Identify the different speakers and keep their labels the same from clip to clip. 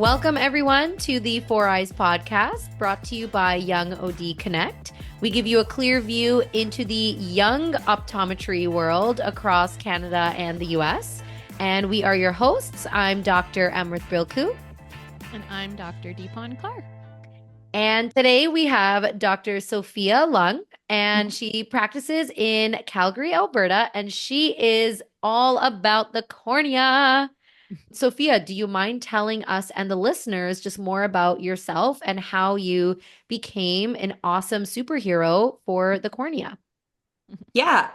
Speaker 1: Welcome, everyone, to the Four Eyes podcast, brought to you by YoungOD Connect. We give you a clear view into the young optometry world across Canada and the US. And we are your hosts. I'm Dr. Amrit Bilku.
Speaker 2: And I'm Dr. Deepan Clark.
Speaker 1: And today we have Dr. Sophia Leung, and she practices in Calgary, Alberta, and she is all about the cornea. Sophia, do you mind telling us and the listeners just more about yourself and how you became an awesome superhero for the cornea?
Speaker 3: Yeah,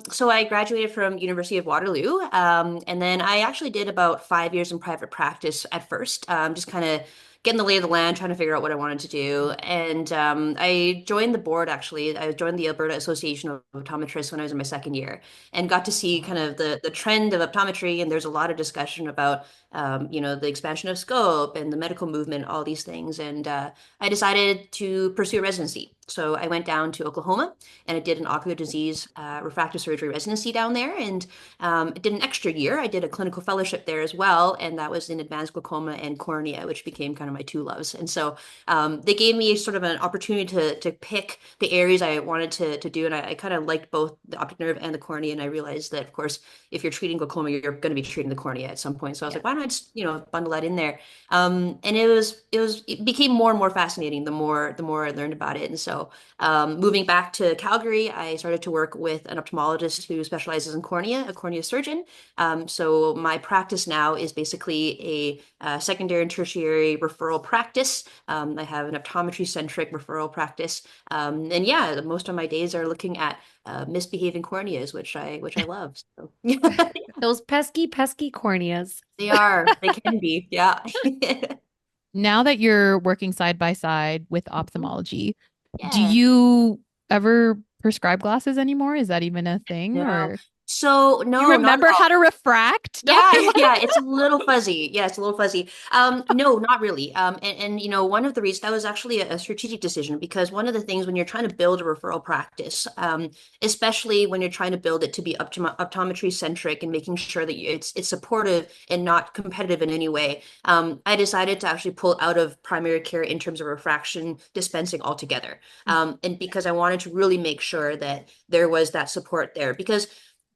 Speaker 3: so I graduated from University of Waterloo, and then I actually did about 5 years in private practice at first, just kind of getting the lay of the land, trying to figure out what I wanted to do. And I joined the board, actually. I joined the Alberta Association of Optometrists when I was in my second year and got to see kind of the trend of optometry. And there's a lot of discussion about, the expansion of scope and the medical movement, all these things. And I decided to pursue a residency. So I went down to Oklahoma and I did an ocular disease refractive surgery residency down there. And I did an extra year. I did a clinical fellowship there as well. And that was in advanced glaucoma and cornea, which became kind of my two loves. And so they gave me sort of an opportunity to pick the areas I wanted to do. And I kind of liked both the optic nerve and the cornea. And I realized that, of course, if you're treating glaucoma, you're going to be treating the cornea at some point. So I was like, why not just, bundle that in there? And it became more and more fascinating the more I learned about it. And so moving back to Calgary, I started to work with an ophthalmologist who specializes in cornea, a cornea surgeon. So my practice now is basically a secondary and tertiary referral practice. I have an optometry-centric referral practice. And yeah, most of my days are looking at misbehaving corneas, which I love. So.
Speaker 1: Those pesky corneas.
Speaker 3: They are. They can be. Yeah.
Speaker 2: Now that you're working side by side with ophthalmology, do
Speaker 3: Yeah.
Speaker 2: you ever prescribe glasses anymore? Is that even a thing?
Speaker 3: No.
Speaker 2: Or
Speaker 3: So no,
Speaker 2: you
Speaker 3: not
Speaker 2: remember
Speaker 3: at all.
Speaker 2: how to refract?
Speaker 3: Yeah, yeah, it's a little fuzzy. Yeah, it's a little fuzzy. No, not really. One of the reasons that was actually a strategic decision because one of the things when you're trying to build a referral practice, especially when you're trying to build it to be optometry centric and making sure that it's supportive and not competitive in any way, I decided to actually pull out of primary care in terms of refraction dispensing altogether. And because I wanted to really make sure that there was that support there because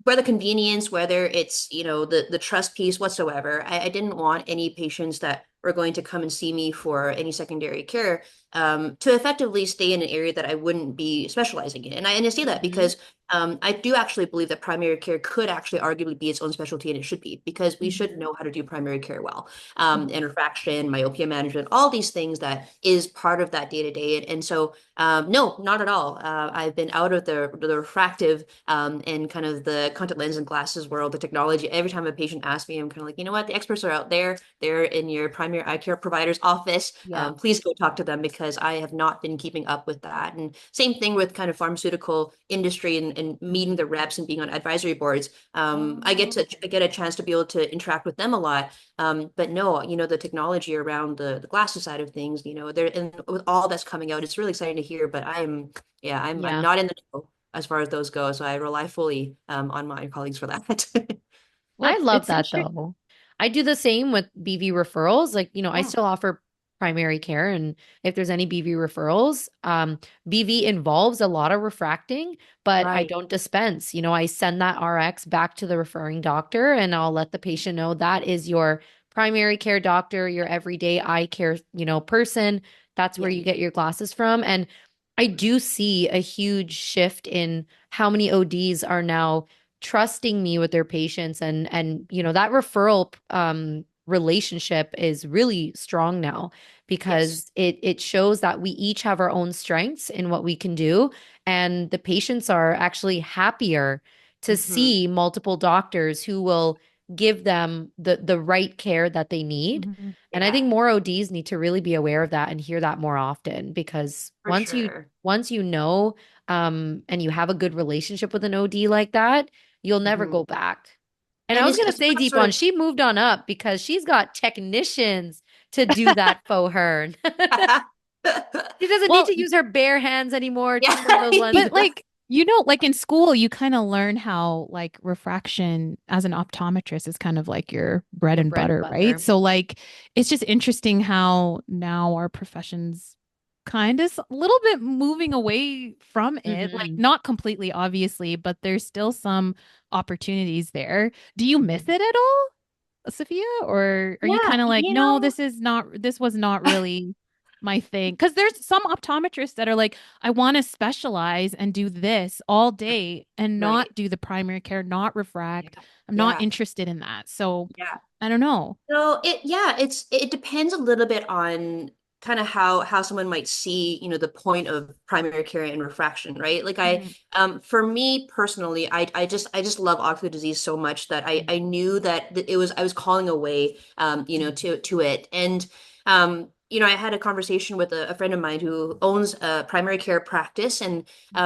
Speaker 3: whether convenience, whether it's, the trust piece whatsoever, I didn't want any patients that were going to come and see me for any secondary care to effectively stay in an area that I wouldn't be specializing in. And I say that because I do actually believe that primary care could actually arguably be its own specialty, and it should be because we should know how to do primary care well. And refraction, myopia management, all these things that is part of that day to day. And so, no, not at all. I've been out of the refractive and kind of the contact lens and glasses world, the technology. Every time a patient asks me, I'm kind of like, you know what, the experts are out there. They're in your primary eye care provider's office.
Speaker 1: Yeah.
Speaker 3: Please go talk to them because I have not been keeping up with that. And same thing with kind of pharmaceutical industry and meeting the reps and being on advisory boards. I get a chance to be able to interact with them a lot. But no, the technology around the glasses side of things, there and with all that's coming out, it's really exciting to hear. But I'm not in the know as far as those go. So I rely fully on my colleagues for that.
Speaker 1: I love that though. I do the same with BV referrals. Like, I still offer primary care. And if there's any BV referrals, BV involves a lot of refracting, but I
Speaker 3: Right.
Speaker 1: don't dispense. I send that RX back to the referring doctor and I'll let the patient know that is your primary care doctor, your everyday eye care, person. That's where
Speaker 3: Yeah.
Speaker 1: you get your glasses from. And I do see a huge shift in how many ODs are now trusting me with their patients and that referral relationship is really strong now because it shows that we each have our own strengths in what we can do and the patients are actually happier to see multiple doctors who will give them the right care that they need. And I think more ODs need to really be aware of that and hear that more often because
Speaker 3: For sure.
Speaker 1: once you know and you have a good relationship with an OD like that, you'll never go back. And I was going to say, Deepan, she moved on up because she's got technicians to do that for her. She doesn't need to use her bare hands anymore.
Speaker 3: Yeah.
Speaker 2: But like Like in school, you kind of learn how like refraction as an optometrist is kind of like your bread
Speaker 1: Your
Speaker 2: and
Speaker 1: bread and
Speaker 2: butter, right?
Speaker 1: butter.
Speaker 2: So like it's just interesting how now our profession's kind of a little bit moving away from it. Like
Speaker 1: Hmm.
Speaker 2: not completely, obviously, but there's still some opportunities there. Do you miss
Speaker 1: Hmm.
Speaker 2: it at all, Sophia? Or are you
Speaker 3: Yeah,
Speaker 2: kind of like,
Speaker 3: you
Speaker 2: no,
Speaker 3: know,
Speaker 2: this was not really my thing? Because there's some optometrists that are like, I want to specialize and do this all day and not
Speaker 3: right.
Speaker 2: do the primary care, not
Speaker 3: Yeah.
Speaker 2: refract. I'm not
Speaker 3: Yeah.
Speaker 2: interested in that. So
Speaker 3: Yeah.
Speaker 2: I don't know.
Speaker 3: So it depends a little bit on kind of how someone might see, the point of primary care and refraction, right? Like
Speaker 2: Mhm.
Speaker 3: for me personally, I just love ocular disease so much that I knew that I was calling away to it. And I had a conversation with a friend of mine who owns a primary care practice, and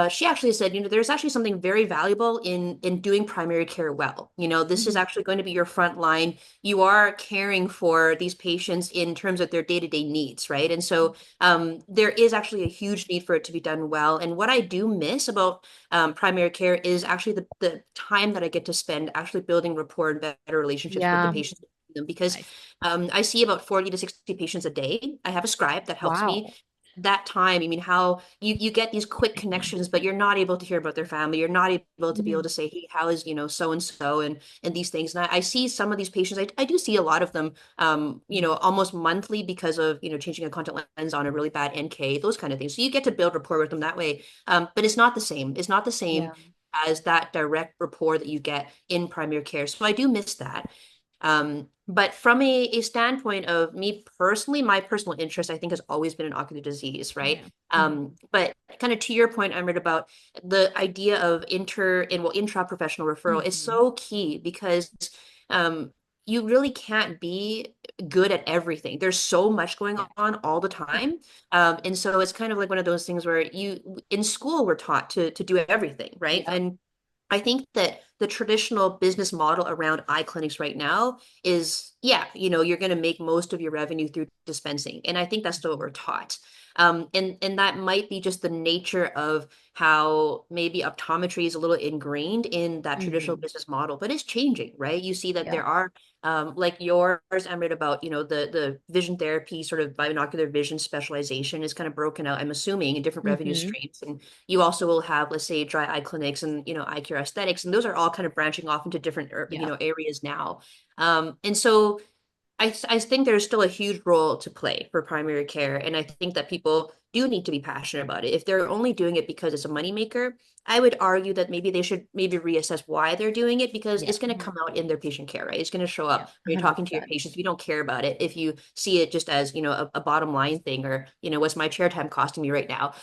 Speaker 3: she actually said, there's actually something very valuable in doing primary care well. This is
Speaker 2: Mhm.
Speaker 3: actually going to be your front line. You are caring for these patients in terms of their day-to-day needs, right? And so there is actually a huge need for it to be done well. And what I do miss about primary care is actually the time that I get to spend actually building rapport and better relationships with the
Speaker 1: Yeah.
Speaker 3: patients. Because
Speaker 2: I see.
Speaker 3: I see about 40 to 60 patients a day. I have a scribe that helps me.
Speaker 1: Wow.
Speaker 3: That time, I mean, how you get these quick connections, but you're not able to hear about their family. You're not able to be able
Speaker 2: Mhm.
Speaker 3: to say, hey, how is, so and so, and these things. And I see some of these patients, I do see a lot of them,
Speaker 2: Mhm.
Speaker 3: almost monthly because of, changing a contact lens on a really bad NK, those kind of things. So you get to build rapport with them that way. But it's not the same. It's not the same
Speaker 1: Yeah.
Speaker 3: as that direct rapport that you get in primary care. So I do miss that. But from a standpoint of me personally, my personal interest, I think, has always been in ocular disease, right?
Speaker 2: Yeah. Mhm.
Speaker 3: But kind of to your point, I read about the idea of intra-professional referral is
Speaker 2: Mhm.
Speaker 3: so key because um, you really can't be good at everything. There's so much going
Speaker 2: Yeah.
Speaker 3: on all the
Speaker 2: Yeah.
Speaker 3: time. And so it's kind of like one of those things where in school, we're taught to do everything, right?
Speaker 1: Yep.
Speaker 3: And I think that the traditional business model around eye clinics right now is, yeah, you're going to make most of your revenue through dispensing. And I think that's still what we're taught. And that might be just the nature of how maybe optometry is a little ingrained in that traditional
Speaker 1: Hmm.
Speaker 3: business model, but it's changing, right? You see that
Speaker 1: Yeah.
Speaker 3: there are like yours, I read about, the vision therapy sort of binocular vision specialization is kind of broken out, I'm assuming, in different revenue
Speaker 1: Hmm.
Speaker 3: streams. And you also will have, let's say, dry eye clinics and, eye care aesthetics, and those are all kind of branching off into different,
Speaker 1: Yeah.
Speaker 3: areas now. And so I think there's still a huge role to play for primary care. And I think that people do need to be passionate about it. If they're only doing it because it's a moneymaker, I would argue that maybe they should maybe reassess why they're doing it, because
Speaker 1: Yeah.
Speaker 3: it's going to
Speaker 2: Mhm.
Speaker 3: come out in their patient care, right? It's going to show
Speaker 1: Yeah.
Speaker 3: up when you're talking to your
Speaker 1: 100%.
Speaker 3: patients. If you don't care about it, if you see it just as, a bottom line thing, or, what's my chair time costing me right now,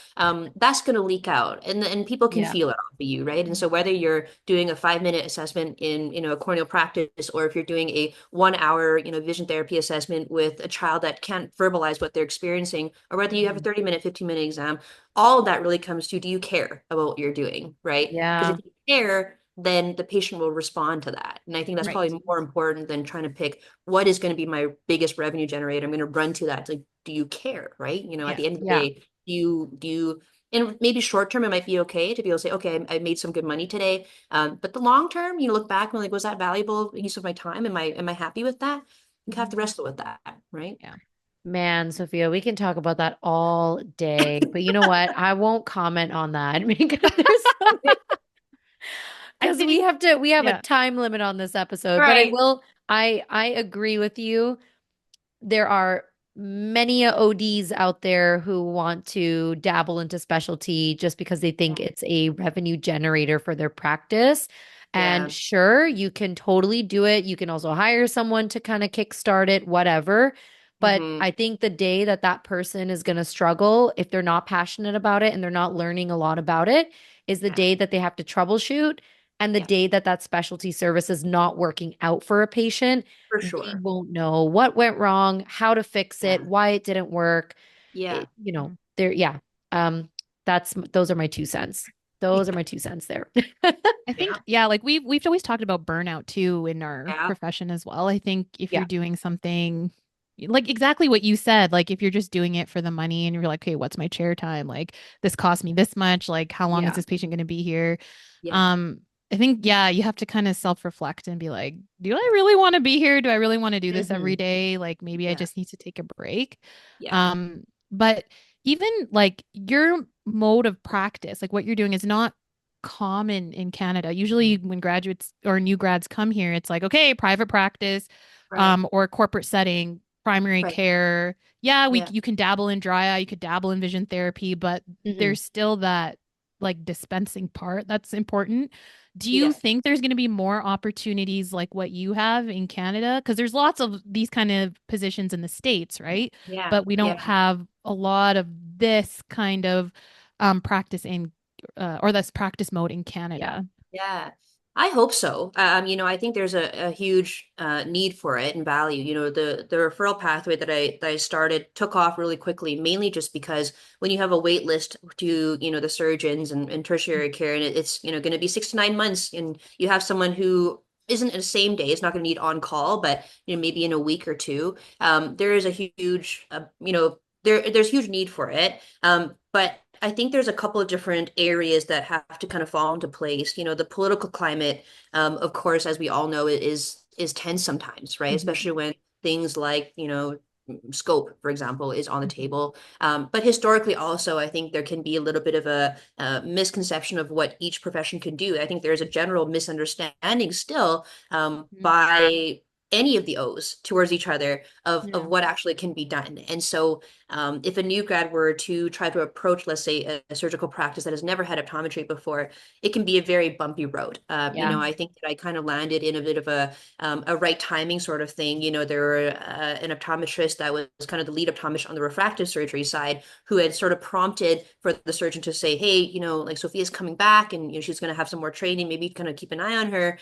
Speaker 3: that's going to leak out, and people can
Speaker 1: Yeah.
Speaker 3: feel it off of you, right? And so whether you're doing a 5-minute assessment in, a corneal practice, or if you're doing a 1 hour, vision therapy assessment with a child that can't verbalize what they're experiencing, or whether you have a
Speaker 1: Mhm.
Speaker 3: 30-minute, 15-minute exam, all of that really comes to, do you care about what you're doing, right? Because
Speaker 1: Yeah.
Speaker 3: if you care, then the patient will respond to that. And I think that's
Speaker 2: Right.
Speaker 3: probably more important than trying to pick what is going to be my biggest revenue generator. I'm going to run to that. It's like, do you care, right? At
Speaker 2: Yeah.
Speaker 3: the end of the
Speaker 1: Yeah.
Speaker 3: day, do you, and maybe short term, it might be okay to be able to say, okay, I made some good money today. But the long term, look back and like, was that valuable use of my time? Am I happy with that? You have to
Speaker 2: Mhm.
Speaker 3: wrestle with that, right?
Speaker 2: Yeah.
Speaker 1: Man, Sophia, we can talk about that all day. But you know what? I won't comment on that because there's something,
Speaker 2: I
Speaker 1: because we
Speaker 2: think,
Speaker 1: have to we have a
Speaker 2: yeah.
Speaker 1: time limit on this episode. But I
Speaker 3: Right.
Speaker 1: will I agree with you. There are many ODs out there who want to dabble into specialty just because they think it's a revenue generator for their practice. And
Speaker 3: Yeah.
Speaker 1: sure, you can totally do it. You can also hire someone to kind of kickstart it, whatever. But
Speaker 3: Hmm.
Speaker 1: I think the day that that person is going to struggle, if they're not passionate about it and they're not learning a lot about it, is the
Speaker 3: Yeah.
Speaker 1: day that they have to troubleshoot and the
Speaker 3: Yeah.
Speaker 1: day that that specialty service is not working out for a patient.
Speaker 3: For
Speaker 1: They
Speaker 3: sure.
Speaker 1: won't know what went wrong, how to fix it,
Speaker 3: Yeah.
Speaker 1: why it didn't work.
Speaker 3: Yeah.
Speaker 2: Mhm.
Speaker 1: There, yeah. Um, those are my 2 cents. Those are my 2 cents there.
Speaker 2: I
Speaker 3: Yeah.
Speaker 2: think, yeah, like we've always talked about burnout too in our
Speaker 3: Yeah.
Speaker 2: profession as well. I think if you're
Speaker 1: Yeah.
Speaker 2: doing something like exactly what you said. Like if you're just doing it for the money and you're like, okay, what's my chair time? Like this cost me this much. Like how long is
Speaker 1: Yeah.
Speaker 2: this patient going to be here?
Speaker 3: Yeah.
Speaker 2: Um, I think, yeah, you have to kind of self-reflect and be like, do I really want to be here? Do I really want to do this every
Speaker 1: Hmm.
Speaker 2: day? Like maybe I
Speaker 3: Yeah.
Speaker 2: just need to take a break.
Speaker 3: Yeah.
Speaker 2: Um, but even like your mode of practice, like what you're doing is not common in Canada. Usually when graduates or new grads come here, it's like, okay, private practice,
Speaker 3: Right.
Speaker 2: or corporate setting, primary
Speaker 3: Right.
Speaker 2: care. Yeah,
Speaker 3: Yeah.
Speaker 2: you can dabble in dry eye, you could dabble in vision therapy, but
Speaker 1: Hmm.
Speaker 2: there's still that like dispensing part that's important. Do you
Speaker 3: Yeah.
Speaker 2: think there's going to be more opportunities like what you have in Canada? Because there's lots of these kind of positions in the States, right?
Speaker 3: Yeah.
Speaker 2: But we don't
Speaker 3: Yeah.
Speaker 2: have a lot of this kind of practice in or this practice mode in
Speaker 3: Yeah.
Speaker 2: Canada.
Speaker 3: Yeah. I hope so. I think there's a huge need for it and value. The referral pathway that I started took off really quickly, mainly just because when you have a wait list to, the surgeons and tertiary care, and it's, going to be 6 to 9 months, and you have someone who isn't in the same day, it's not going to need on call, but maybe in a week or two, there is a huge, there's huge need for it. But I think there's a couple of different areas that have to kind of fall into place. The political climate, of course, as we all know, is tense sometimes, right?
Speaker 2: Mhm.
Speaker 3: Especially when things like, scope, for example, is on the
Speaker 2: Mhm.
Speaker 3: table. But historically, also, I think there can be a little bit of a misconception of what each profession can do. I think there's a general misunderstanding still,
Speaker 2: Mhm.
Speaker 3: by any of the O's towards each other of
Speaker 2: Yeah.
Speaker 3: what actually can be done. And so if a new grad were to try to approach, let's say, a surgical practice that has never had optometry before, it can be a very bumpy road.
Speaker 1: Yeah.
Speaker 3: I think that I kind of landed in a bit of a right timing sort of thing. There were an optometrist that was kind of the lead optometrist on the refractive surgery side who had sort of prompted for the surgeon to say, hey, like Sophia's coming back and she's going to have some more training. Maybe kind of keep an eye on her.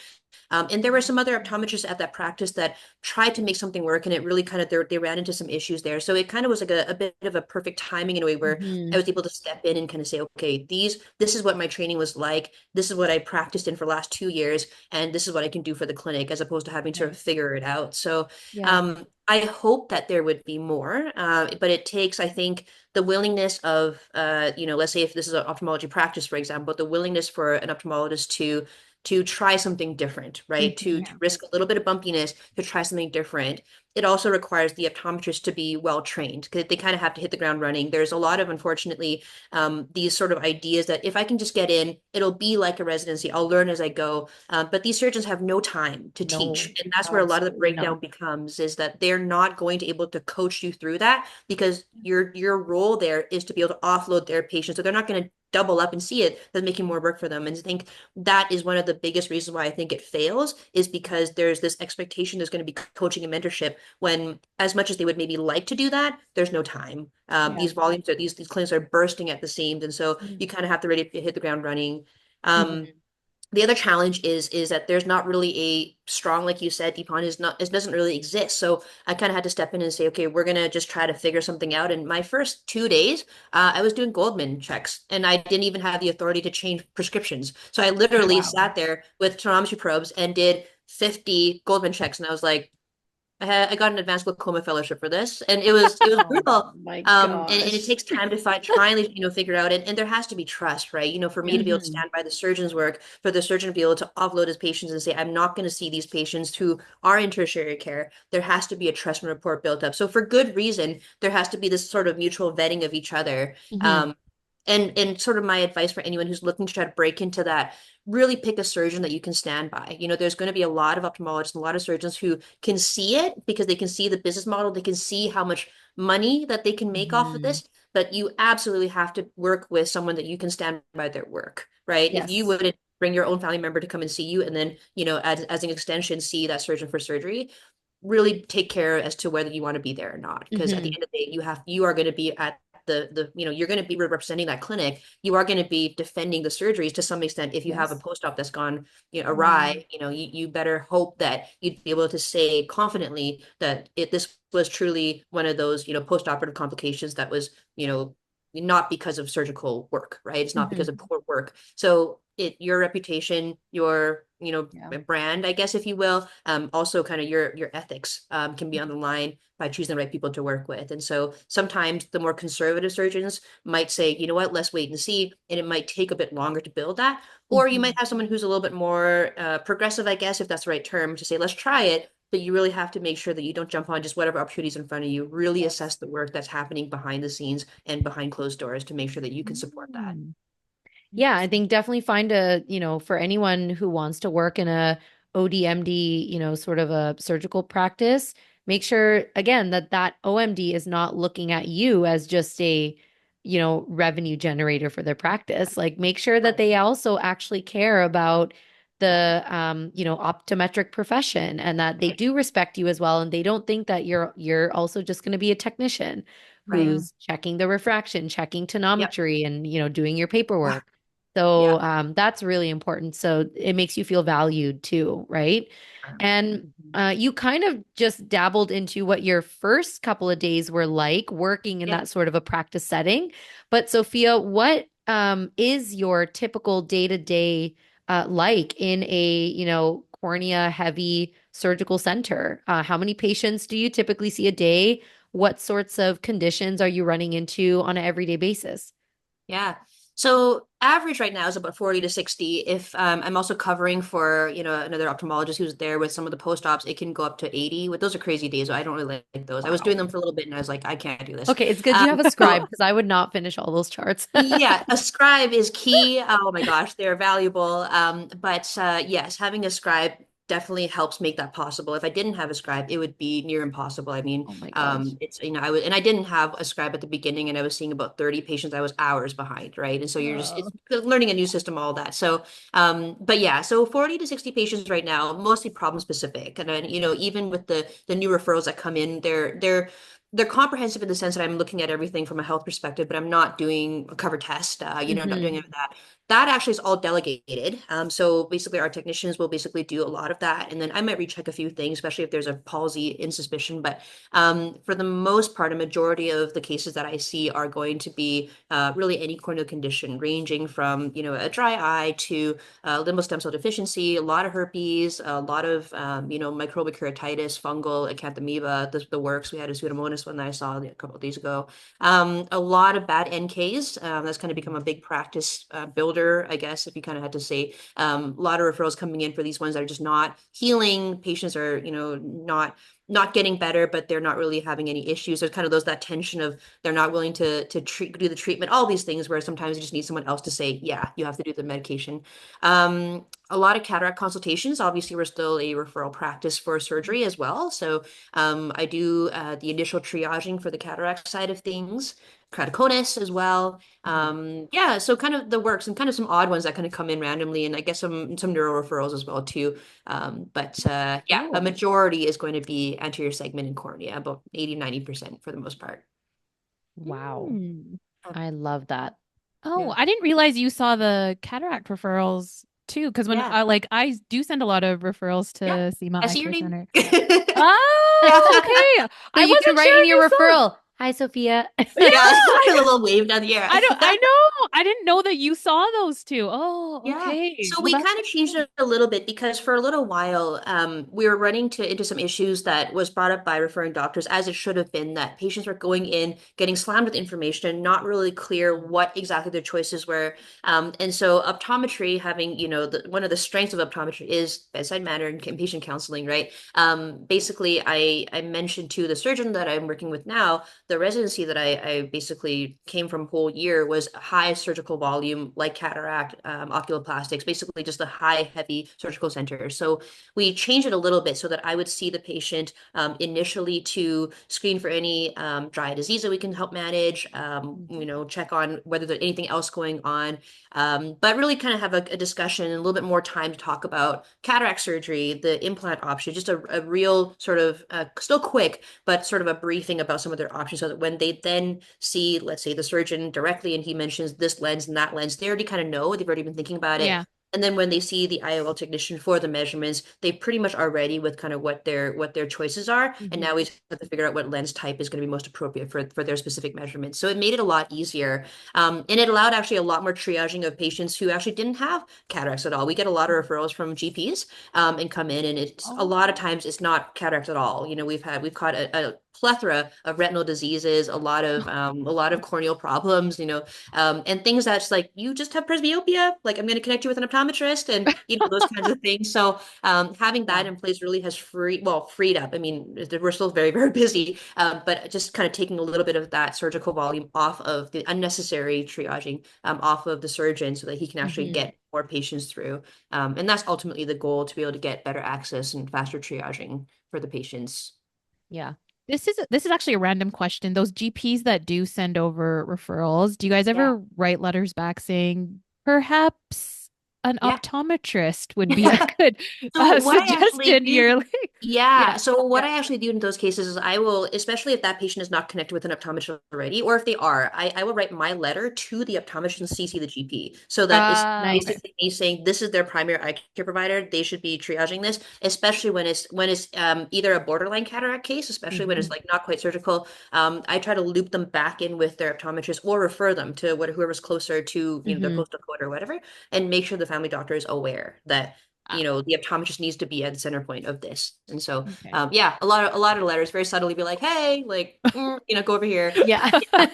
Speaker 3: And there were some other optometrists at that practice that tried to make something work, and it really kind of they ran into some issues there. So it kind of was like a bit of a perfect timing in a way where I
Speaker 1: Hmm.
Speaker 3: was able to step in and kind of say, okay, this is what my training was like. This is what I practiced in for the last 2 years, and this is what I can do for the clinic, as opposed to having to sort of
Speaker 2: Nice.
Speaker 3: figure it out. So
Speaker 2: Yeah.
Speaker 3: I hope that there would be more, but it takes, I think, the willingness of, let's say if this is an ophthalmology practice, for example, the willingness for an ophthalmologist to try something different, right? To,
Speaker 1: Hmm.
Speaker 3: to risk a little bit of bumpiness, to try something different. It also requires the optometrist to be well trained because they kind of have to hit the ground running. There's a lot of, unfortunately, these sort of ideas that if I can just get in, it'll be like a residency. I'll learn as I go. But these surgeons have no time to
Speaker 1: No,
Speaker 3: teach. And that's where a lot of the
Speaker 1: absolutely not.
Speaker 3: breakdown becomes, is that they're not going to able to coach you through that because your role there is to be able to offload their patients. So they're not going to double up and see it. That's making more work for them. And I think that is one of the biggest reasons why I think it fails, is because there's this expectation there's going to be coaching and mentorship when, as much as they would maybe like to do that, there's no time.
Speaker 2: Yeah.
Speaker 3: These volumes are these clinics are bursting at the seams, and so
Speaker 2: Mm.
Speaker 3: you kind of have to ready to hit the ground running. Um,
Speaker 1: Hmm.
Speaker 3: the other challenge is that there's not really a strong, like you said, Deepan, is not, it doesn't really exist. So I kind of had to step in and say, okay, we're gonna just try to figure something out. And my first 2 days, I was doing Goldman checks, and I didn't even have the authority to change prescriptions. So I literally
Speaker 1: Wow.
Speaker 3: sat there with tonometry probes and did 50 Goldman checks, and I was like, I got an advanced glaucoma fellowship for this, and it was
Speaker 1: Oh
Speaker 3: brutal.
Speaker 1: my
Speaker 3: And it
Speaker 1: gosh.
Speaker 3: takes time to try and figure out, and there has to be trust, right? For me
Speaker 2: Yeah.
Speaker 3: to be able to
Speaker 1: Hmm.
Speaker 3: stand by the surgeon's work, for the surgeon to be able to offload his patients and say, I'm not going to see these patients who are in tertiary care. There has to be a trust and rapport built up. So for good reason, there has to be this sort of mutual vetting of each other.
Speaker 1: Hmm.
Speaker 3: And sort of my advice for anyone who's looking to try to break into that, really pick a surgeon that you can stand by. There's going to be a lot of ophthalmologists and a lot of surgeons who can see it because they can see the business model, they can see how much money that they can make off of
Speaker 1: Hmm.
Speaker 3: this, but you absolutely have to work with someone that you can stand by their work, right? If you
Speaker 1: Yes.
Speaker 3: wouldn't bring your own family member to come and see you, and then, as an extension, see that surgeon for surgery, really take care as to whether you want to be there or not. Because at the
Speaker 1: Hmm.
Speaker 3: end of the day, you are going to be at you're going to be representing that clinic. You are going to be defending the surgeries to some extent. If you have a
Speaker 1: Yes.
Speaker 3: post-op that's gone,
Speaker 2: Mm.
Speaker 3: awry, you better hope that you'd be able to say confidently that this was truly one of those, post-operative complications that was, not because of surgical work, right? It's not because
Speaker 1: Hmm.
Speaker 3: of poor work. So your reputation, your,
Speaker 1: Yeah.
Speaker 3: brand, I guess, if you will, also kind of your ethics can be on the line by choosing the right people to work with. And so sometimes the more conservative surgeons might say, you know what, let's wait and see, and it might take a bit longer to build that. Or you might
Speaker 1: Mhm.
Speaker 3: have someone who's a little bit more progressive, I guess, if that's the right term, to say, let's try it. But you really have to make sure that you don't jump on just whatever opportunities in front of you. Really assess
Speaker 1: Yes.
Speaker 3: the work that's happening behind the scenes and behind closed doors to make sure that you can support that.
Speaker 2: Mm,
Speaker 1: Yeah, I
Speaker 2: interesting.
Speaker 1: think definitely find a, for anyone who wants to work in a ODMD, sort of a surgical practice, make sure again that that OMD is not looking at you as just a, revenue generator for their practice. Like make sure that
Speaker 3: Right.
Speaker 1: they also actually care about the optometric profession and that they
Speaker 3: Right.
Speaker 1: do respect you as well and they don't think that you're also just going to be a technician
Speaker 3: Right.
Speaker 2: Mm,
Speaker 1: who's checking the refraction, checking
Speaker 3: Yep.
Speaker 1: tonometry and, doing your paperwork. So
Speaker 3: Yeah.
Speaker 1: that's really important. So it makes you feel valued too, right? And
Speaker 2: mhm.
Speaker 1: you kind of just dabbled into what your first couple of days were like working in
Speaker 3: Yeah.
Speaker 1: that sort of a practice setting. But Sophia, what is your typical day-to-day like in a, cornea heavy surgical center? How many patients do you typically see a day? What sorts of conditions are you running into on an everyday basis?
Speaker 3: Yeah. So average right now is about 40 to 60. If I'm also covering for, another ophthalmologist who's there with some of the post-ops, it can go up to 80. With those are crazy days. So I don't really like those. I was doing
Speaker 1: Wow.
Speaker 3: them for a little bit and I was like, I can't do this.
Speaker 1: Okay, it's good
Speaker 3: Um,
Speaker 1: you have a scribe
Speaker 3: so
Speaker 1: because I would not finish all those charts.
Speaker 3: yeah, a scribe is key. Oh my gosh, they're valuable. But yes, having a scribe definitely helps make that possible. If I didn't have a scribe, it would be near impossible. I mean,
Speaker 1: Oh my gosh.
Speaker 3: it's I was and I didn't have a scribe at the beginning, and I was seeing about 30 patients. I was hours behind, right? And so you're just it's
Speaker 2: Oh.
Speaker 3: learning a new system, all that. So, but yeah, so 40 to 60 patients right now, mostly problem specific, and then even with the new referrals that come in, they're comprehensive in the sense that I'm looking at everything from a health perspective, but I'm not doing a cover test, not doing
Speaker 1: Hmm.
Speaker 3: any of that. That actually is all delegated. So basically, our technicians will basically do a lot of that, and then I might recheck a few things, especially if there's a palsy in suspicion. But for the most part, a majority of the cases that I see are going to be really any corneal condition, ranging from a dry eye to limbal stem cell deficiency, a lot of herpes, a lot of microbial keratitis, fungal, acanthamoeba, the works. We had a pseudomonas one that I saw a couple of days ago. A lot of bad NKs. That's kind of become a big practice builder, I guess, if you kind of had to say. A lot of referrals coming in for these ones that are just not healing. Patients are, not getting better, but they're not really having any issues. There's kind of that tension of they're not willing to do the treatment, all these things where sometimes you just need someone else to say, yeah, you have to do the medication. A lot of cataract consultations. Obviously, we're still a referral practice for surgery as well. So I do the initial triaging for the cataract side of things, keratoconus as well. Yeah, so kind of the works and kind of some odd ones that kind of come in randomly, and I guess some neuro referrals as well too. But yeah, a
Speaker 1: Cool.
Speaker 3: majority is going to be anterior segment and cornea, about 80-90% for the most part.
Speaker 1: Wow.
Speaker 2: Mm.
Speaker 1: I love that.
Speaker 2: Oh,
Speaker 3: Yeah.
Speaker 2: I didn't realize you saw the cataract referrals too. Because when
Speaker 3: Yeah.
Speaker 2: I do send a lot of referrals
Speaker 3: Yeah.
Speaker 2: to SEMA
Speaker 3: I
Speaker 2: Eye
Speaker 3: see your
Speaker 2: Care
Speaker 3: name.
Speaker 2: Center. Oh, okay.
Speaker 1: So
Speaker 2: I
Speaker 1: you can
Speaker 2: wasn't
Speaker 1: write in
Speaker 2: sure if
Speaker 1: your
Speaker 2: you saw.
Speaker 1: referral. Hi, Sophia.
Speaker 3: Yeah,
Speaker 2: Yeah,
Speaker 3: a little wave down the air.
Speaker 2: I know. I didn't know that you saw those two. Oh,
Speaker 3: Yeah.
Speaker 2: okay.
Speaker 3: So
Speaker 2: Well,
Speaker 3: we
Speaker 2: that's
Speaker 3: kind of changed it a little bit because for a little while, we were running into some issues that was brought up by referring doctors, as it should have been, that patients were going in, getting slammed with information, not really clear what exactly their choices were. And so optometry, having, one of the strengths of optometry is bedside manner and patient counseling, right? Basically, I mentioned to the surgeon that I'm working with now, the residency that I basically came from whole year was high surgical volume, like cataract, oculoplastics, basically just a high, heavy surgical center. So we changed it a little bit so that I would see the patient initially to screen for any dry disease that we can help manage, check on whether there's anything else going on, but really kind of have a discussion and a little bit more time to talk about cataract surgery, the implant option, just a real sort of still quick, but sort of a briefing about some of their options so that when they then see, let's say, the surgeon directly and he mentions this lens and that lens, they already kind of know, they've already been thinking about it.
Speaker 2: yeah.
Speaker 3: And then when they see the IOL technician for the measurements, they pretty much are ready with kind of what their choices are. And
Speaker 2: Mhm.
Speaker 3: now we just have to figure out what lens type is going to be most appropriate for their specific measurements. So it made it a lot easier. And it allowed actually a lot more triaging of patients who actually didn't have cataracts at all. We get a lot of referrals from GPs and come in, and it's a lot of
Speaker 2: Oh.
Speaker 3: times it's not cataracts at all. We've caught a plethora of retinal diseases, a lot of corneal problems, and things that's like you just have presbyopia. Like I'm going to connect you with an optometrist, and those kinds of things. So having that
Speaker 2: Yeah.
Speaker 3: in place really has freed up. I mean, we're still very, very busy, but just kind of taking a little bit of that surgical volume off of the unnecessary triaging, off of the surgeon, so that he can actually
Speaker 1: Mhm.
Speaker 3: get more patients through. And that's ultimately the goal, to be able to get better access and faster triaging for the patients.
Speaker 1: Yeah.
Speaker 2: This is actually a random question. Those GPs that do send over referrals, do you guys
Speaker 3: Yeah.
Speaker 2: ever write letters back saying perhaps an
Speaker 3: Yeah.
Speaker 2: optometrist would be a good
Speaker 3: So what I actually
Speaker 2: suggestion
Speaker 3: do,
Speaker 2: yearly?
Speaker 3: yeah.
Speaker 2: Yeah.
Speaker 3: So what
Speaker 2: Yeah.
Speaker 3: I actually do in those cases is I will, especially if that patient is not connected with an optometrist already, or if they are, I will write my letter to the optometrist and CC the GP, so that it's
Speaker 2: Okay.
Speaker 1: Nice.
Speaker 3: basically me saying this is their primary eye care provider. They should be triaging this, especially when it's either a borderline cataract case, especially when it's
Speaker 2: Mhm.
Speaker 3: like not quite surgical. I try to loop them back in with their optometrist or refer them to whoever's closer to their
Speaker 1: Mhm.
Speaker 3: postal code or whatever, and make sure the family doctor is aware that
Speaker 2: Ah,
Speaker 3: the optometrist needs to be at the center point of this. And so,
Speaker 2: okay.
Speaker 3: yeah, a lot of letters very subtly be like, hey, like, go over here.
Speaker 1: Yeah.
Speaker 3: Yeah.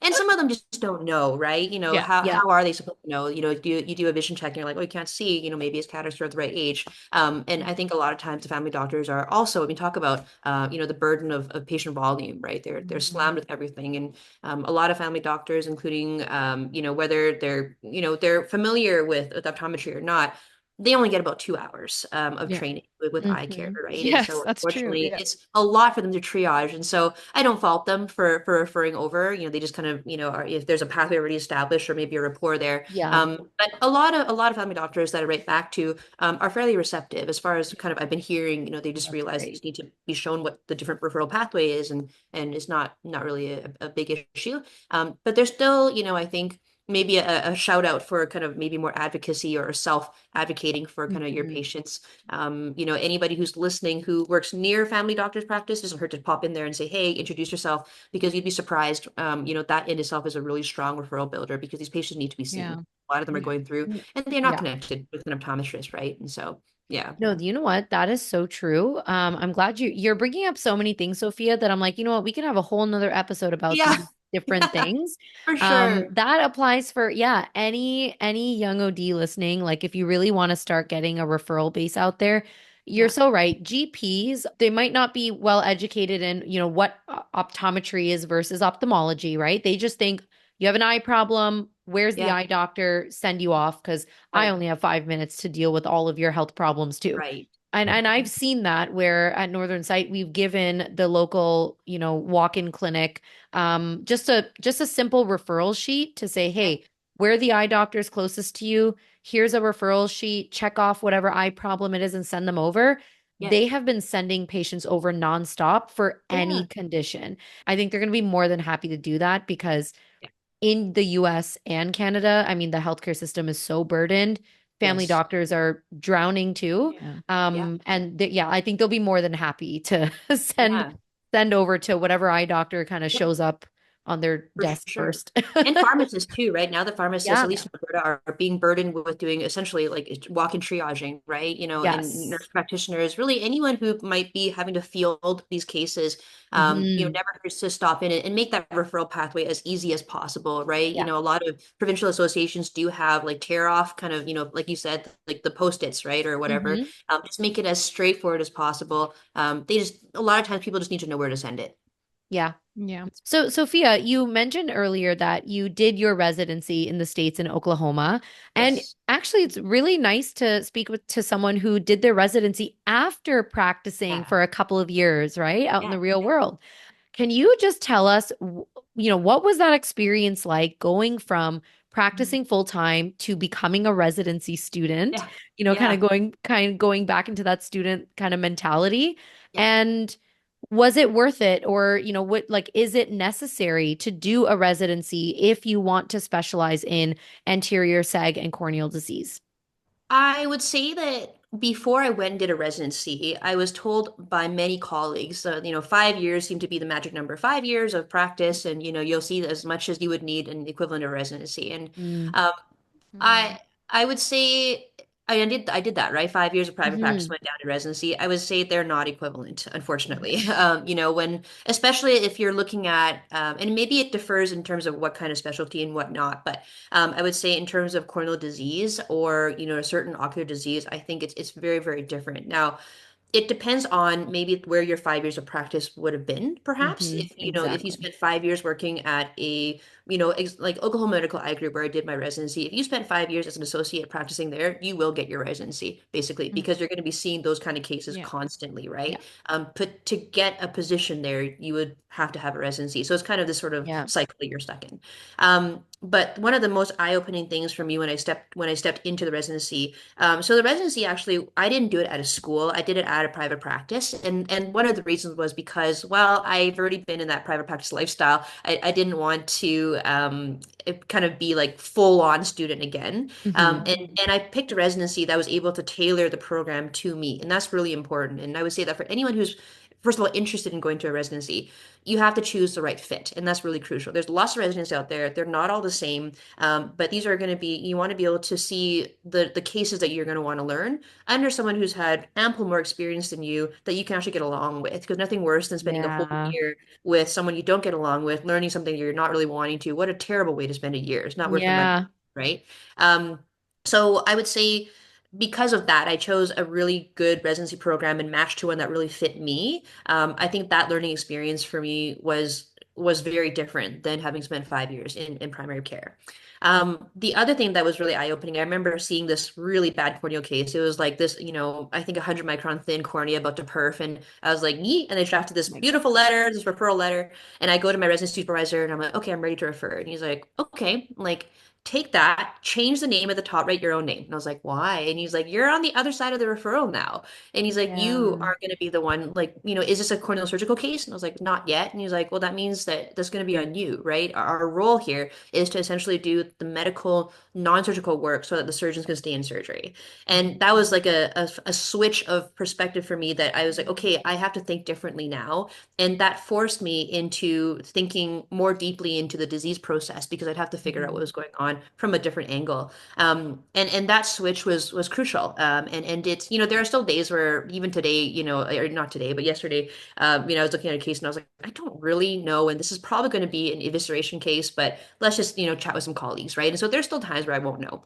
Speaker 3: And some of them just don't know, right?
Speaker 2: Yeah.
Speaker 3: How
Speaker 1: Yeah.
Speaker 3: how are they supposed to know? You do a vision check and you're like, oh, you can't see, maybe his cataracts are at the right age. And I think a lot of times the family doctors are also, we talk about, the burden of patient volume, right? They're
Speaker 2: Mhm.
Speaker 3: slammed with everything. And a lot of family doctors, including, whether they're familiar with optometry or not, they only get about 2 hours of
Speaker 2: Yeah.
Speaker 3: training with eye care,
Speaker 1: Mhm.
Speaker 3: right? And
Speaker 2: Yes,
Speaker 3: so
Speaker 2: that's true.
Speaker 3: unfortunately,
Speaker 2: Yeah.
Speaker 3: it's a lot for them to triage. And so I don't fault them for referring over. They just kind of, if there's a pathway already established or maybe a rapport there.
Speaker 1: Yeah.
Speaker 3: But a lot of family doctors that I write back to are fairly receptive as far as kind of I've been hearing, they just
Speaker 1: That's
Speaker 3: realize they
Speaker 1: great.
Speaker 3: just need to be shown what the different referral pathway is, and it's not really a big issue. But there's still, I think maybe a shout out for kind of maybe more advocacy or self advocating for kind of your
Speaker 1: Mhm.
Speaker 3: patients. Anybody who's listening who works near family doctor's practice, doesn't hurt to pop in there and say, hey, introduce yourself, because you'd be surprised. That in itself is a really strong referral builder, because these patients need to be seen.
Speaker 2: Yeah.
Speaker 3: A lot of them are
Speaker 2: Yeah.
Speaker 3: going through,
Speaker 1: Mm.
Speaker 3: and they're not
Speaker 1: Yeah.
Speaker 3: connected with an optometrist, right? And so, yeah.
Speaker 1: No, you know what? That is so true. I'm glad you're bringing up so many things, Sophia, that I'm like, you know what? We can have a whole nother episode about
Speaker 3: Yeah.
Speaker 1: these different
Speaker 3: Yeah,
Speaker 1: things.
Speaker 3: for sure.
Speaker 1: That applies for, yeah, any young OD listening. Like, if you really want to start getting a referral base out there, you're
Speaker 3: Yeah.
Speaker 1: so right. GPs, they might not be well educated in, what optometry is versus ophthalmology, right? They just think you have an eye problem. Where's the
Speaker 3: Yeah.
Speaker 1: eye doctor? Send you off because I
Speaker 3: Right.
Speaker 1: only have 5 minutes to deal with all of your health problems too.
Speaker 3: Right.
Speaker 1: And I've seen that where at Northern Site we've given the local, walk-in clinic just a simple referral sheet to say,
Speaker 3: Yeah.
Speaker 1: hey, where are the eye doctors closest to you? Here's a referral sheet, check off whatever eye problem it is and send them over.
Speaker 3: Yeah.
Speaker 1: They have been sending patients over nonstop for
Speaker 3: Yeah.
Speaker 1: any condition. I think they're going to be more than happy to do that because
Speaker 3: Yeah.
Speaker 1: in the US and Canada, I mean, the healthcare system is so burdened. Family
Speaker 3: Yes.
Speaker 1: doctors are drowning too.
Speaker 2: Yeah.
Speaker 3: Yeah.
Speaker 1: And yeah, I think they'll be more than happy to send
Speaker 3: Yeah.
Speaker 1: send over to whatever eye doctor kind of
Speaker 3: Yep.
Speaker 1: shows up on their
Speaker 3: For
Speaker 1: desk
Speaker 3: sure.
Speaker 1: first.
Speaker 3: And pharmacists too, right? Now the pharmacists,
Speaker 1: Yeah.
Speaker 3: at least in Alberta, are being burdened with doing essentially like walk-in triaging, right? And
Speaker 1: Yes.
Speaker 3: nurse practitioners, really anyone who might be having to field these cases,
Speaker 1: Hmm.
Speaker 3: never hurts to stop in and make that referral pathway as easy as possible, right?
Speaker 1: Yeah.
Speaker 3: A lot of provincial associations do have like tear off kind of, like you said, like the post-its, right? Or whatever.
Speaker 1: Hmm.
Speaker 3: Just make it as straightforward as possible. A lot of times people just need to know where to send it.
Speaker 1: Yeah.
Speaker 2: Yeah.
Speaker 1: So, Sophia, you mentioned earlier that you did your residency in the States in Oklahoma. And
Speaker 3: Yes.
Speaker 1: actually, it's really nice to speak to someone who did their residency after practicing
Speaker 3: Yeah.
Speaker 1: for a couple of years, right? Out in
Speaker 3: Yeah.
Speaker 1: the real world. Can you just tell us, what was that experience like going from
Speaker 3: Mhm.
Speaker 1: practicing full time to becoming a residency student?
Speaker 3: Yeah.
Speaker 1: Kind of
Speaker 3: Yeah.
Speaker 1: going back into that student kind of mentality.
Speaker 3: Yeah.
Speaker 1: And was it worth it? Or, is it necessary to do a residency if you want to specialize in anterior seg and corneal disease?
Speaker 3: I would say that before I went and did a residency, I was told by many colleagues, 5 years seemed to be the magic number. 5 years of practice, and you'll see as much as you would need an equivalent of residency. And
Speaker 1: Mm.
Speaker 3: um,
Speaker 2: Mm.
Speaker 3: I would say I did that, right? 5 years of private practice
Speaker 1: Hmm.
Speaker 3: went down to residency. I would say they're not equivalent, unfortunately. When especially if you're looking at and maybe it differs in terms of what kind of specialty and whatnot, but I would say in terms of corneal disease or a certain ocular disease, I think it's very, very different. Now, it depends on maybe where your 5 years of practice would have been, perhaps. If you
Speaker 1: Exactly.
Speaker 3: spent 5 years working at like Oklahoma Medical Eye Group where I did my residency, if you spent 5 years as an associate practicing there, you will get your residency, basically,
Speaker 2: Mm.
Speaker 3: because you're going to be seeing those kind of cases
Speaker 2: Yeah.
Speaker 3: constantly,
Speaker 1: Yeah.
Speaker 3: right? But to get a position there, you would have to have a residency. So it's kind of this sort of
Speaker 1: Yeah.
Speaker 3: cycle that you're stuck in. But one of the most eye-opening things for me when I stepped into the residency, so the residency actually, I didn't do it at a school. I did it at a private practice, and one of the reasons was because, well, I've already been in that private practice lifestyle. I didn't want to kind of be like full on student again.
Speaker 1: Hmm.
Speaker 3: And I picked a residency that was able to tailor the program to me, and that's really important. And I would say that for anyone who's first of all interested in going to a residency, you have to choose the right fit, and that's really crucial. There's lots of residents out there; they're not all the same, but these are going to be, you want to be able to see the cases that you're going to want to learn under someone who's had ample more experience than you that you can actually get along with. Because nothing worse than spending a whole
Speaker 1: Yeah.
Speaker 3: year with someone you don't get along with, learning something you're not really wanting to. What a terrible way to spend a year. It's not worth the money,
Speaker 1: Yeah.
Speaker 3: right? Um, so I would say because of that, I chose a really good residency program and matched to one that really fit me. I think that learning experience for me was very different than having spent 5 years in primary care. The other thing that was really eye-opening, I remember seeing this really bad corneal case. It was like this, I think 100 micron thin cornea about to perf, and I was like, neat. And they drafted this
Speaker 1: My
Speaker 3: beautiful
Speaker 1: God.
Speaker 3: letter, this referral letter, and I go to my residency supervisor, and I'm like, okay, I'm ready to refer. And he's like, okay, like take that, change the name at the top, write your own name. And I was like, why? And he's like, you're on the other side of the referral now. And he's like, you
Speaker 1: Yeah.
Speaker 3: are going to be the one, like, is this a corneal surgical case? And I was like, not yet. And he's like, well, that means that that's going to be on you, right? Our role here is to essentially do the medical, non-surgical work so that the surgeons can stay in surgery.
Speaker 1: Mhm.
Speaker 3: And that was like a switch of perspective for me that I was like, okay, I have to think differently now. And that forced me into thinking more deeply into the disease process because I'd have to figure out what
Speaker 1: Mhm.
Speaker 3: was going on from a different angle. And that switch was crucial. And it's, there are still days where even today, or not today, but yesterday, I was looking at a case and I was like, I don't really know, and this is probably going to be an evisceration case, but let's just, chat with some colleagues, right? And so there's still times where I won't know.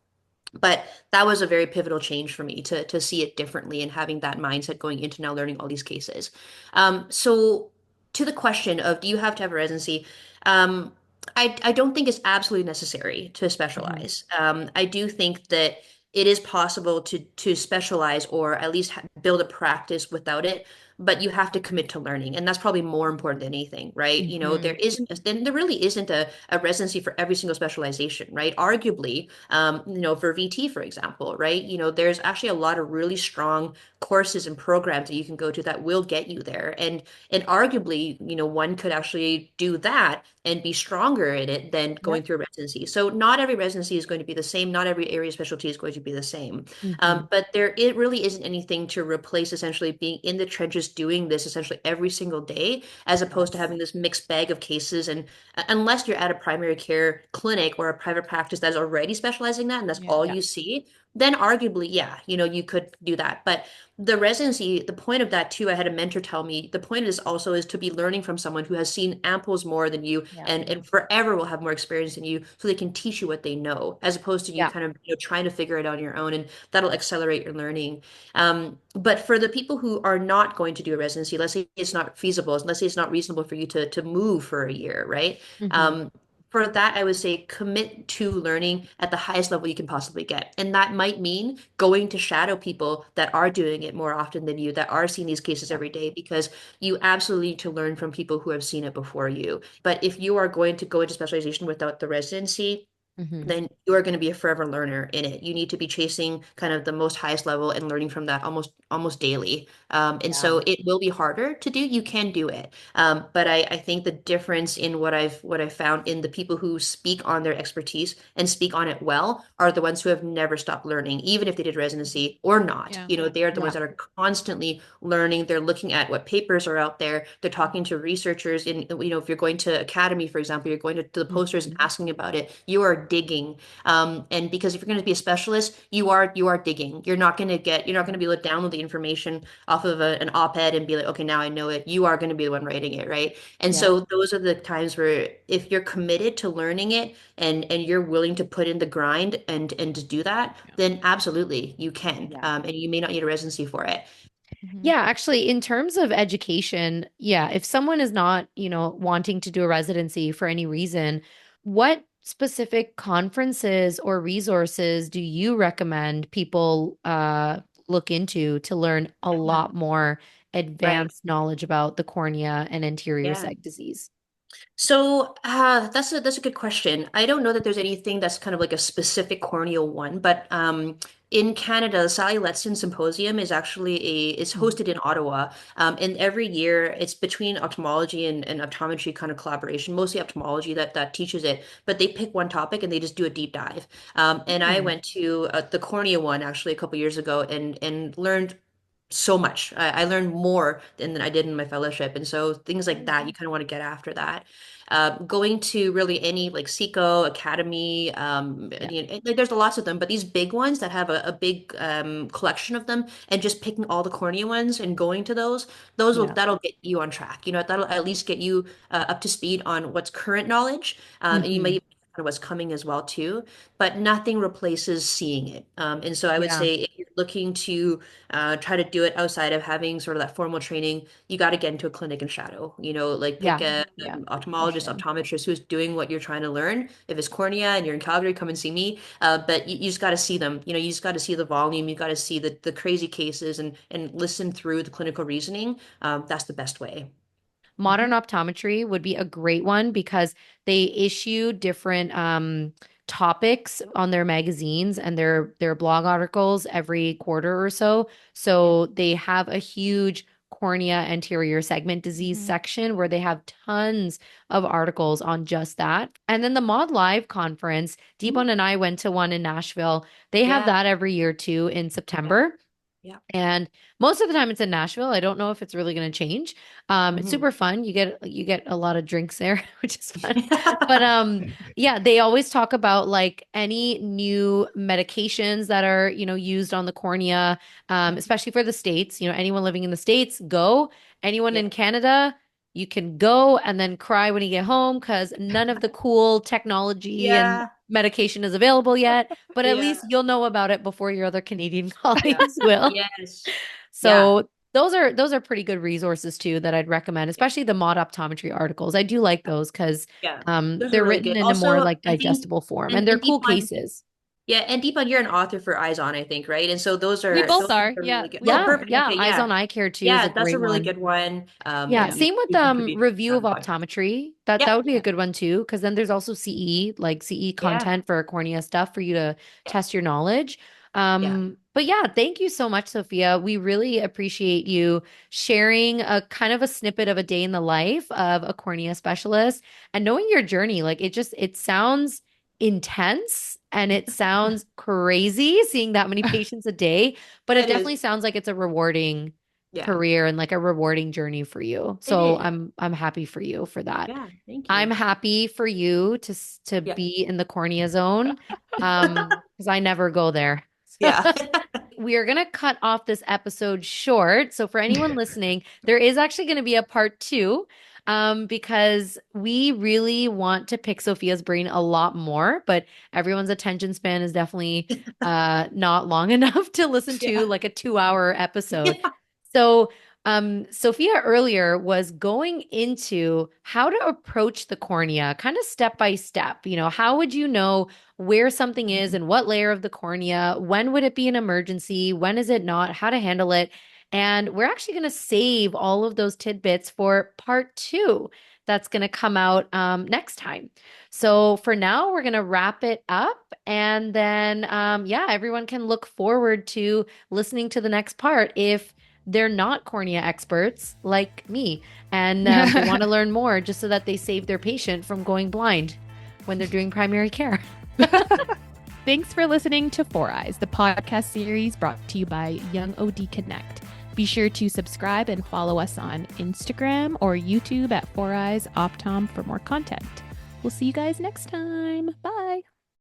Speaker 3: But that was a very pivotal change for me to see it differently and having that mindset going into now learning all these cases. So to the question of do you have to have a residency? Um, I don't think it's absolutely necessary to
Speaker 1: Mhm.
Speaker 3: specialize. I do think that it is possible to specialize or at least build a practice without it, but you have to commit to learning, and that's probably more important than anything, right? There
Speaker 1: Mhm.
Speaker 3: isn't, then there really isn't a residency for every single specialization, right? Arguably, for VT, for example, right? There's actually a lot of really strong courses and programs that you can go to that will get you there. And arguably, one could actually do that and be stronger in it than going
Speaker 1: Yep.
Speaker 3: through a residency. So not every residency is going to be the same. Not every area specialty is going to be the same.
Speaker 1: Mhm.
Speaker 3: But it really isn't anything to replace essentially being in the trenches doing this essentially every single day, as opposed to
Speaker 1: Yes.
Speaker 3: having this mixed bag of cases. And unless you're at a primary care clinic or a private practice that is already specializing that and that's
Speaker 2: Yeah.
Speaker 3: all
Speaker 1: Yeah.
Speaker 3: you see, then arguably, yeah, you could do that. But the residency, the point of that too, I had a mentor tell me, the point of this also is to be learning from someone who has seen amples more than you
Speaker 1: Yeah.
Speaker 3: and forever will have more experience than you so they can teach you what they know, as opposed to you
Speaker 1: Yeah.
Speaker 3: kind of trying to figure it out on your own, and that'll accelerate your learning. But for the people who are not going to do a residency, let's say it's not feasible, let's say it's not reasonable for you to move for a year, right?
Speaker 1: Mhm.
Speaker 3: Um, for that, I would say commit to learning at the highest level you can possibly get. And that might mean going to shadow people that are doing it more often than you, that are seeing these cases
Speaker 1: Yeah.
Speaker 3: every day, because you absolutely need to learn from people who have seen it before you. But if you are going to go into specialization without the residency,
Speaker 1: Hmm.
Speaker 3: then you are going to be a forever learner in it. You need to be chasing kind of the most highest level and learning from that almost daily. And
Speaker 1: Yeah.
Speaker 3: so it will be harder to do. You can do it. But I think the difference in what I've found in the people who speak on their expertise and speak on it well are the ones who have never stopped learning, even if they did residency or not.
Speaker 2: Yeah.
Speaker 3: They are the
Speaker 1: Yeah.
Speaker 3: ones that are constantly learning. They're looking at what papers are out there. They're talking to researchers in, if you're going to academy, for example, you're going to the posters and
Speaker 1: Mhm.
Speaker 3: asking about it. You are digging. And because if you're going to be a specialist, you are digging. You're not going to be able to download the information off of an op-ed and be like, okay, now I know it. You are going to be the one writing it, right? And
Speaker 1: Yeah.
Speaker 3: so those are the times where if you're committed to learning it and you're willing to put in the grind and to do that,
Speaker 2: Yeah.
Speaker 3: then absolutely you can.
Speaker 1: Yeah.
Speaker 3: And you may not need a residency for it.
Speaker 2: Mhm.
Speaker 1: Yeah, actually, in terms of education, yeah, if someone is not, wanting to do a residency for any reason, what specific conferences or resources do you recommend people look into to learn a
Speaker 3: Yeah.
Speaker 1: lot more
Speaker 3: Right.
Speaker 1: advanced knowledge about the cornea and anterior
Speaker 3: Yeah.
Speaker 1: seg disease?
Speaker 3: So that's a good question. I don't know that there's anything that's kind of like a specific corneal one, but in Canada, the Sally Letson Symposium is
Speaker 1: Mhm.
Speaker 3: hosted in Ottawa, and every year it's between ophthalmology and optometry kind of collaboration, mostly ophthalmology that teaches it. But they pick one topic and they just do a deep dive. And I
Speaker 1: Hmm.
Speaker 3: went to the cornea one actually a couple years ago and learned so much. I learned more than I did in my fellowship. And so things like that, you kind of want to get after that. Going to really any like SECO, Academy,
Speaker 1: Yeah.
Speaker 3: like there's lots of them, but these big ones that have a big collection of them and just picking all the cornea ones and going to
Speaker 1: Yeah.
Speaker 3: that'll get you on track. That'll at least get you up to speed on what's current knowledge. And you may
Speaker 1: Hmm.
Speaker 3: even know what's coming as well too, but nothing replaces seeing it. And so I would
Speaker 1: Yeah.
Speaker 3: say if you're looking to try to do it outside of having sort of that formal training, you got to get into a clinic and shadow, like pick
Speaker 1: Yeah.
Speaker 3: a
Speaker 1: Yeah. For
Speaker 3: ophthalmologist,
Speaker 1: sure.
Speaker 3: optometrist who's doing what you're trying to learn. If it's cornea and you're in Calgary, come and see me. But you just got to see them. You just got to see the volume. You got to see the crazy cases and listen through the clinical reasoning. That's the best way.
Speaker 1: Modern Optometry would be a great one because they issue different topics on their magazines and their blog articles every quarter or so.
Speaker 3: Yeah.
Speaker 1: So they have a huge cornea anterior segment disease
Speaker 2: Mhm.
Speaker 1: section where they have tons of articles on just that. And then the Mod Live conference,
Speaker 3: Mhm.
Speaker 1: Deepon and I went to one in Nashville. They have
Speaker 3: Yeah.
Speaker 1: that every year too in
Speaker 3: Yeah.
Speaker 1: September.
Speaker 3: Yeah.
Speaker 1: And most of the time it's in Nashville. I don't know if it's really going to change. It's
Speaker 3: Mhm.
Speaker 1: super fun. You get a lot of drinks there, which is fun. But yeah, they always talk about like any new medications that are, used on the cornea, especially for the States. Anyone living in the States, go. Anyone
Speaker 3: Yeah.
Speaker 1: in Canada, you can go and then cry when you get home because none of the cool technology and
Speaker 3: Yeah.
Speaker 1: medication is available yet, but at
Speaker 3: Yeah.
Speaker 1: least you'll know about it before your other Canadian
Speaker 3: Yeah.
Speaker 1: colleagues will.
Speaker 3: Yes. Yeah.
Speaker 1: So those are pretty good resources too that I'd recommend,
Speaker 3: Yeah.
Speaker 1: especially the mod optometry articles. I do like those because
Speaker 3: Yeah. Those are
Speaker 1: they're
Speaker 3: really
Speaker 1: written
Speaker 3: good.
Speaker 1: in a more
Speaker 3: Also,
Speaker 1: like
Speaker 3: I think,
Speaker 1: digestible form and
Speaker 3: and
Speaker 1: they're
Speaker 3: and
Speaker 1: cool
Speaker 3: Deepan,
Speaker 1: cases.
Speaker 3: yeah, and Deepan, you're an author for Eyes On, I think, right? And so those
Speaker 2: We
Speaker 3: are
Speaker 2: both
Speaker 3: those
Speaker 2: are.
Speaker 3: are
Speaker 2: Yeah,
Speaker 3: really good.
Speaker 2: we
Speaker 3: Oh,
Speaker 2: both
Speaker 1: Yeah,
Speaker 2: are.
Speaker 3: perfect.
Speaker 1: yeah.
Speaker 3: Okay,
Speaker 1: Eyes
Speaker 3: yeah,
Speaker 1: on Eye Care too is a
Speaker 3: yeah, that's a
Speaker 1: great
Speaker 3: really
Speaker 1: one.
Speaker 3: good one.
Speaker 1: Yeah,
Speaker 3: And
Speaker 1: same with
Speaker 3: you could be
Speaker 1: review
Speaker 3: on
Speaker 1: of
Speaker 3: the podcast.
Speaker 1: optometry. That
Speaker 3: Yep.
Speaker 1: would be a
Speaker 2: Yeah.
Speaker 1: good one too, because then there's also CE, like CE
Speaker 3: Yeah.
Speaker 1: content for cornea stuff for you to
Speaker 3: Yeah.
Speaker 1: test your knowledge.
Speaker 3: Yeah.
Speaker 1: But yeah, thank you so much, Sophia. We really appreciate you sharing a kind of a snippet of a day in the life of a cornea specialist and knowing your journey. Like it sounds intense and it sounds crazy seeing that many patients a day, but it
Speaker 3: It is.
Speaker 1: definitely sounds like it's a rewarding
Speaker 3: Yeah.
Speaker 1: career and like a rewarding journey for you.
Speaker 3: It
Speaker 1: So
Speaker 3: is.
Speaker 1: I'm happy for you for that.
Speaker 3: Yeah. Thank
Speaker 1: I'm
Speaker 3: you.
Speaker 1: happy for you to
Speaker 3: Yeah.
Speaker 1: be in the cornea zone because I never go there.
Speaker 3: Yeah.
Speaker 1: We are going to cut off this episode short. So for anyone listening, there is actually going to be a part two because we really want to pick Sophia's brain a lot more, but everyone's attention span is definitely not long enough to listen to
Speaker 3: Yeah.
Speaker 1: like a 2 hour episode. So Sophia earlier was going into how to approach the cornea, kind of step by step. How would you know where something is and what layer of the cornea? When would it be an emergency? When is it not? How to handle it? And we're actually going to save all of those tidbits for part two. that's going to come out next time. So for now, we're going to wrap it up. And then, yeah, everyone can look forward to listening to the next part if they're not cornea experts like me and they want to learn more just so that they save their patient from going blind when they're doing primary care.
Speaker 2: Thanks for listening to Four Eyes, the podcast series brought to you by YoungOD Connect. Be sure to subscribe and follow us on Instagram or YouTube at Four Eyes Optom for more content. We'll see you guys next time. Bye.